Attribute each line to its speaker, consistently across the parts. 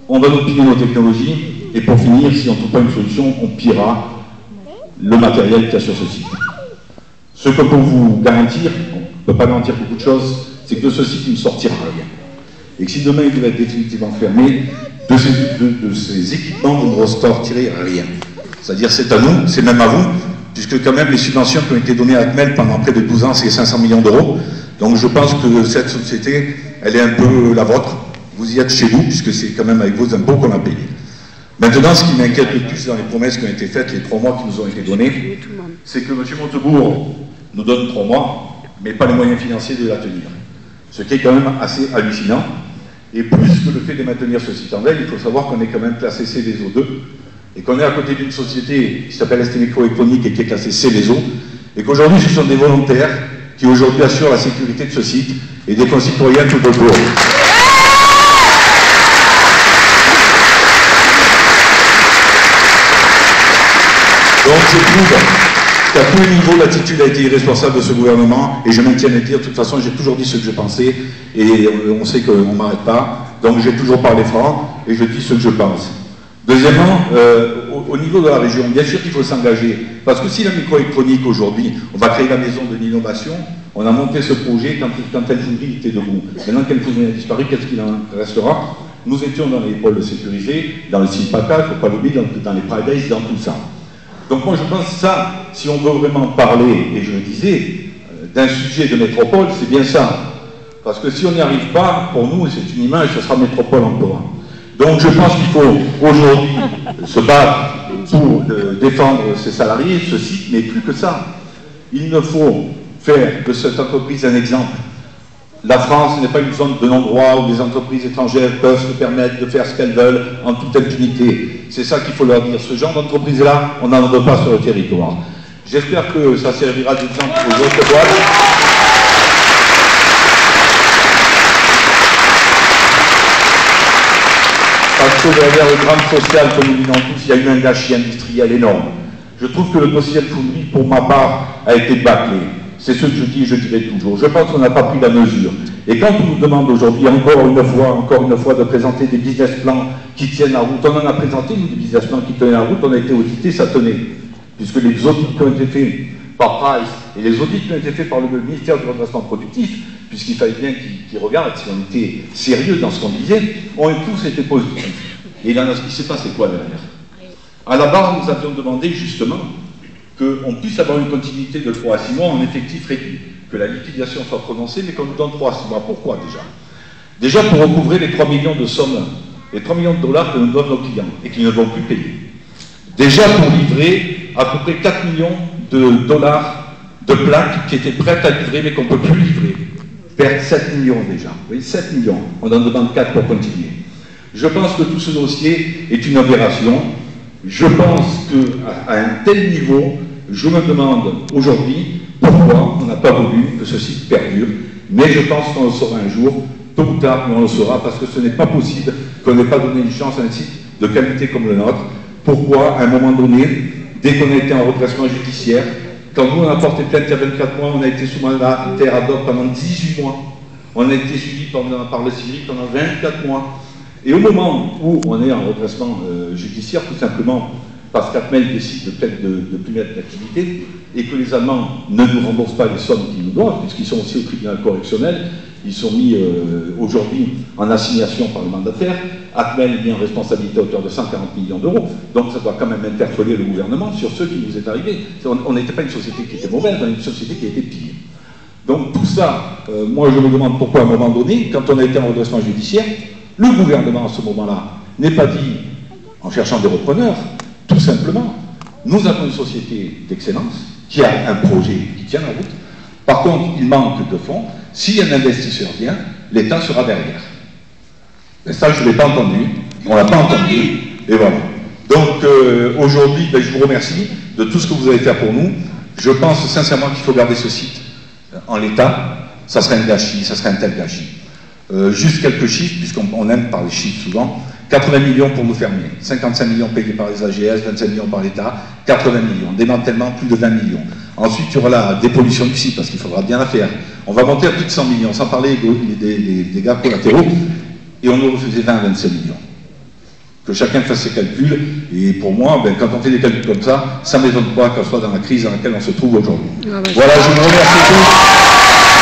Speaker 1: On va nous piller nos technologies, et pour finir, si on ne trouve pas une solution, on pillera le matériel qu'il y a sur ce site. Ce que pour vous garantir, on ne peut pas garantir beaucoup de choses, c'est que de ce site, il ne sortira rien. Et que si demain il devait être définitivement fermé, de ces équipements, vous ne ressortirez rien. C'est-à-dire c'est à nous, c'est même à vous, puisque quand même les subventions qui ont été données à Atmel pendant près de 12 ans, c'est 500 millions d'euros. Donc je pense que cette société, elle est un peu la vôtre. Vous y êtes chez vous, puisque c'est quand même avec vos impôts qu'on a payé. Maintenant, ce qui m'inquiète le plus dans les promesses qui ont été faites, les 3 mois qui nous ont été donnés, c'est que M. Montebourg nous donne 3 mois, mais pas les moyens financiers de la tenir. Ce qui est quand même assez hallucinant. Et plus que le fait de maintenir ce site en veille, il faut savoir qu'on est quand même classé CVSO2, et qu'on est à côté d'une société qui s'appelle ST Microélectronique et qui est classée CVSO, et qu'aujourd'hui ce sont des volontaires qui aujourd'hui assurent la sécurité de ce site et des concitoyens tout autour. Donc je trouve qu'à tous les niveaux, l'attitude a été irresponsable de ce gouvernement, et je maintiens à le dire. De toute façon, j'ai toujours dit ce que je pensais, et on sait qu'on ne m'arrête pas, donc j'ai toujours parlé franc, et je dis ce que je pense. Deuxièmement, au niveau de la région, bien sûr qu'il faut s'engager, parce que si la microélectronique aujourd'hui, on va créer la maison de l'innovation, on a monté ce projet quand Elfoundry était debout. Maintenant qu'Elfoundry a disparu, qu'est-ce qu'il en restera? Nous étions dans les pôles sécurisés, dans le site PACA, il ne faut pas l'oublier, dans les Pridays, dans tout ça. Donc moi je pense que ça, si on veut vraiment parler, et je le disais, d'un sujet de métropole, c'est bien ça. Parce que si on n'y arrive pas, pour nous, c'est une image, ce sera métropole encore. Donc je pense qu'il faut aujourd'hui se battre pour défendre ses salariés, ce site, mais plus que ça. Il ne faut faire de cette entreprise un exemple. La France n'est pas une zone de non-droit où les entreprises étrangères peuvent se permettre de faire ce qu'elles veulent en toute impunité. C'est ça qu'il faut leur dire. Ce genre d'entreprise-là, on n'en veut pas sur le territoire. J'espère que ça servira d'exemple aux autres boîtes. Parce que derrière le drame social que nous vivons tous, il y a eu un gâchis industriel énorme. Je trouve que le dossier Elfoundry, pour ma part, a été bâclé. C'est ce que je dis et je dirai toujours. Je pense qu'on n'a pas pris la mesure. Et quand on nous demande aujourd'hui, encore une fois, de présenter des business plans qui tiennent la route, on en a présenté, nous, des business plans qui tenaient la route, on a été audité, ça tenait. Puisque les audits qui ont été faits par Price et les audits qui ont été faits par le ministère du redressement productif, puisqu'il fallait bien qu'ils regardent si on était sérieux dans ce qu'on disait, ont tous été positifs. Et là, ce qui s'est passé quoi derrière? À la barre, nous avions demandé justement qu'on puisse avoir une continuité de 3 à 6 mois en effectif réduit, que la liquidation soit prononcée, mais qu'on nous donne 3 à 6 mois. Pourquoi déjà? Déjà pour recouvrer les 3 millions de sommes, les 3 millions de dollars que nous donnent nos clients et qu'ils ne vont plus payer. Déjà pour livrer à peu près 4 millions de dollars de plaques qui étaient prêtes à livrer mais qu'on ne peut plus livrer. Perdre 7 millions déjà. Vous voyez, 7 millions. On en demande 4 pour continuer. Je pense que tout ce dossier est une aberration. Je pense qu'à un tel niveau, je me demande aujourd'hui pourquoi on n'a pas voulu que ce site perdure. Mais je pense qu'on le saura un jour, tôt ou tard, mais on le saura, parce que ce n'est pas possible qu'on n'ait pas donné une chance à un site de qualité comme le nôtre. Pourquoi, à un moment donné, dès qu'on a été en redressement judiciaire, quand nous on a porté plainte il y a 24 mois, on a été sous mandataire ad hoc pendant 18 mois. On a été suivi par le CIVIC pendant 24 mois. Et au moment où on est en redressement judiciaire, tout simplement parce qu'Atmel décide peut-être de plus mettre d'activité et que les Allemands ne nous remboursent pas les sommes qu'ils nous doivent, puisqu'ils sont aussi au tribunal correctionnel, ils sont mis aujourd'hui en assignation par le mandataire. Atmel est mis en responsabilité à hauteur de 140 millions d'euros, donc ça doit quand même interpeller le gouvernement sur ce qui nous est arrivé. On n'était pas une société qui était mauvaise, on est une société qui était pire. Donc tout ça, moi je me demande pourquoi à un moment donné, quand on a été en redressement judiciaire, le gouvernement à ce moment-là n'est pas dit en cherchant des repreneurs, tout simplement. Nous avons une société d'excellence qui a un projet qui tient la route. Par contre, il manque de fonds. Si un investisseur vient, l'État sera derrière. Mais ça, je ne l'ai pas entendu. On ne l'a pas entendu. Et voilà. Donc, aujourd'hui, je vous remercie de tout ce que vous avez fait pour nous. Je pense sincèrement qu'il faut garder ce site en l'état. Ça serait un gâchis, ça serait un tel gâchis. Juste quelques chiffres, puisqu'on aime parler chiffres souvent. 80 millions pour nous fermer, 55 millions payés par les AGS, 25 millions par l'État, 80 millions, démantèlement plus de 20 millions. Ensuite, il y aura la dépollution du site, parce qu'il faudra bien la faire. On va monter à plus de 100 millions, sans parler des dégâts collatéraux. et on nous refusait 20 à 25 millions. Que chacun fasse ses calculs, et pour moi, ben, quand on fait des calculs comme ça, ça ne m'étonne pas qu'on soit dans la crise dans laquelle on se trouve aujourd'hui. Ah bah, voilà, je vous remercie tous,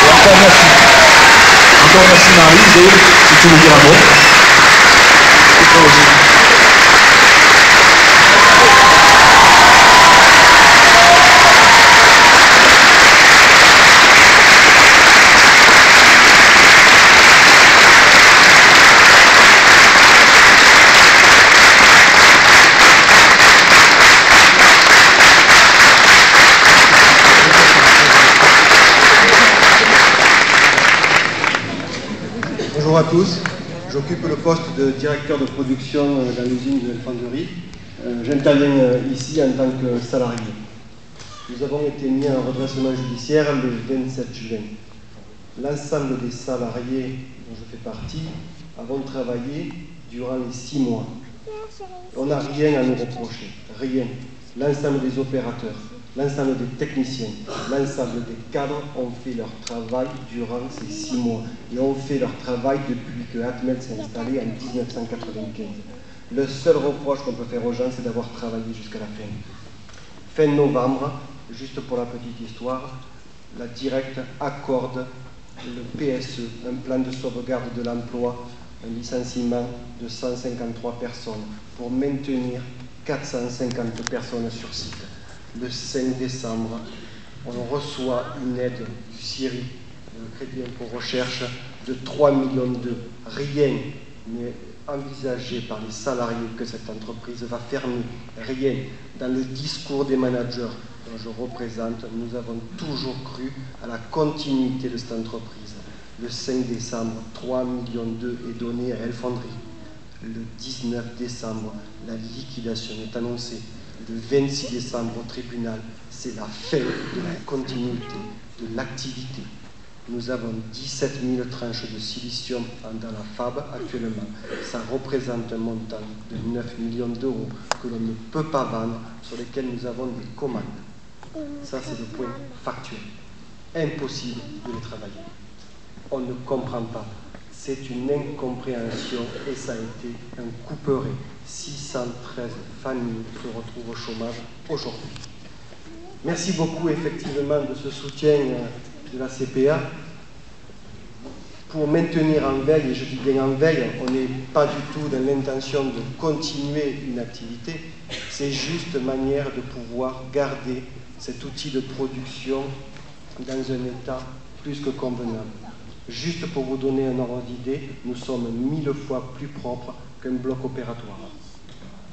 Speaker 1: et encore merci. Encore merci Marie, si tu veux dire un mot.
Speaker 2: Bonjour à tous, j'occupe le poste de directeur de production dans l'usine de Fonderie. J'interviens ici en tant que salarié. Nous avons été mis en redressement judiciaire le 27 juin. L'ensemble des salariés dont je fais partie avons travaillé durant les 6 mois. On n'a rien à nous reprocher, rien. L'ensemble des opérateurs, l'ensemble des techniciens, l'ensemble des cadres ont fait leur travail durant ces 6 mois et ont fait leur travail depuis que Atmel s'est installé en 1995. Le seul reproche qu'on peut faire aux gens, c'est d'avoir travaillé jusqu'à la fin. Fin novembre, juste pour la petite histoire, la Directe accorde le PSE, un plan de sauvegarde de l'emploi, un licenciement de 153 personnes pour maintenir 450 personnes sur site. Le 5 décembre, on reçoit une aide du CIRI, le Crédit Impôt Recherche, de 3 millions d'euros. Rien n'est envisagé par les salariés que cette entreprise va fermer. Rien. Dans le discours des managers dont je représente, nous avons toujours cru à la continuité de cette entreprise. Le 5 décembre, 3 millions d'euros est donné à Elfonderie. Le 19 décembre, la liquidation est annoncée. Le 26 décembre au tribunal, c'est la fin de la continuité de l'activité. Nous avons 17 000 tranches de silicium dans la FAB actuellement. Ça représente un montant de 9 millions d'euros que l'on ne peut pas vendre, sur lesquels nous avons des commandes. Ça, c'est le point factuel. Impossible de les travailler. On ne comprend pas. C'est une incompréhension et ça a été un couperet. 613 familles se retrouvent au chômage aujourd'hui. Merci beaucoup effectivement de ce soutien de la CPA pour maintenir en veille, et je dis bien en veille, on n'est pas du tout dans l'intention de continuer une activité, c'est juste manière de pouvoir garder cet outil de production dans un état plus que convenable. Juste pour vous donner un ordre d'idée, nous sommes 1000 fois plus propres qu'un bloc opératoire.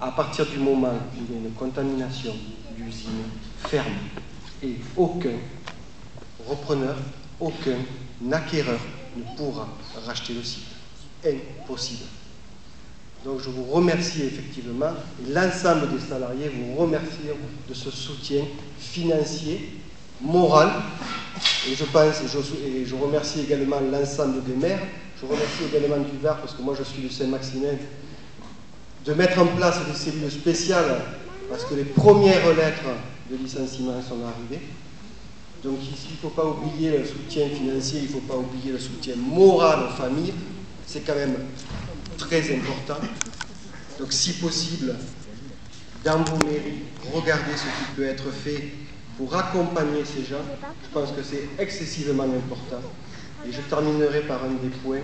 Speaker 2: À partir du moment où il y a une contamination, l'usine ferme et aucun repreneur, aucun acquéreur ne pourra racheter le site. Impossible. Donc je vous remercie effectivement, et l'ensemble des salariés vous remercie de ce soutien financier, moral, et je pense, et je remercie également l'ensemble des maires, je remercie également du Var, parce que moi je suis du Saint-Maximin, de mettre en place des cellules spéciales, parce que les premières lettres de licenciement sont arrivées. Donc ici, il ne faut pas oublier le soutien financier, il ne faut pas oublier le soutien moral aux familles, c'est quand même très important. Donc si possible, dans vos mairies, regardez ce qui peut être fait pour accompagner ces gens. Je pense que c'est excessivement important. Et je terminerai par un des points.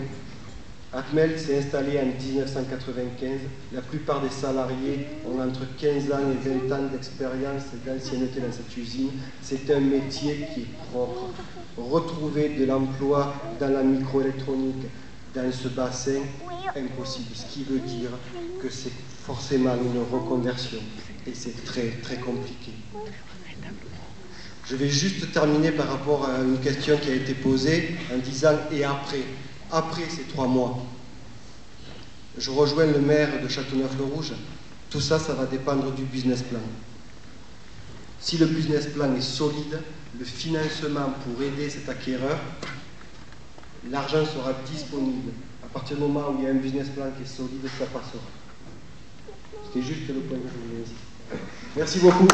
Speaker 2: Atmel s'est installé en 1995. La plupart des salariés ont entre 15 ans et 20 ans d'expérience et d'ancienneté dans cette usine. C'est un métier qui est propre. Retrouver de l'emploi dans la microélectronique, dans ce bassin, impossible. Ce qui veut dire que c'est forcément une reconversion. Et c'est très, très compliqué. Je vais juste terminer par rapport à une question qui a été posée en disant « et après ?» Après ces 3 mois, je rejoins le maire de Châteauneuf-le-Rouge. Tout ça, ça va dépendre du business plan. Si le business plan est solide, le financement pour aider cet acquéreur, l'argent sera disponible. À partir du moment où il y a un business plan qui est solide, ça passera. C'était juste le point que je voulais dire. Merci beaucoup.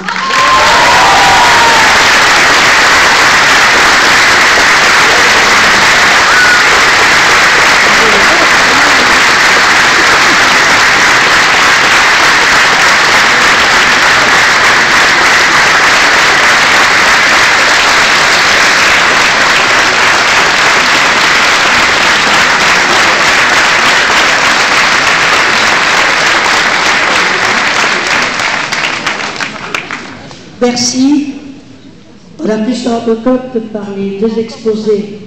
Speaker 3: Merci. On a pu se rendre compte par les deux exposés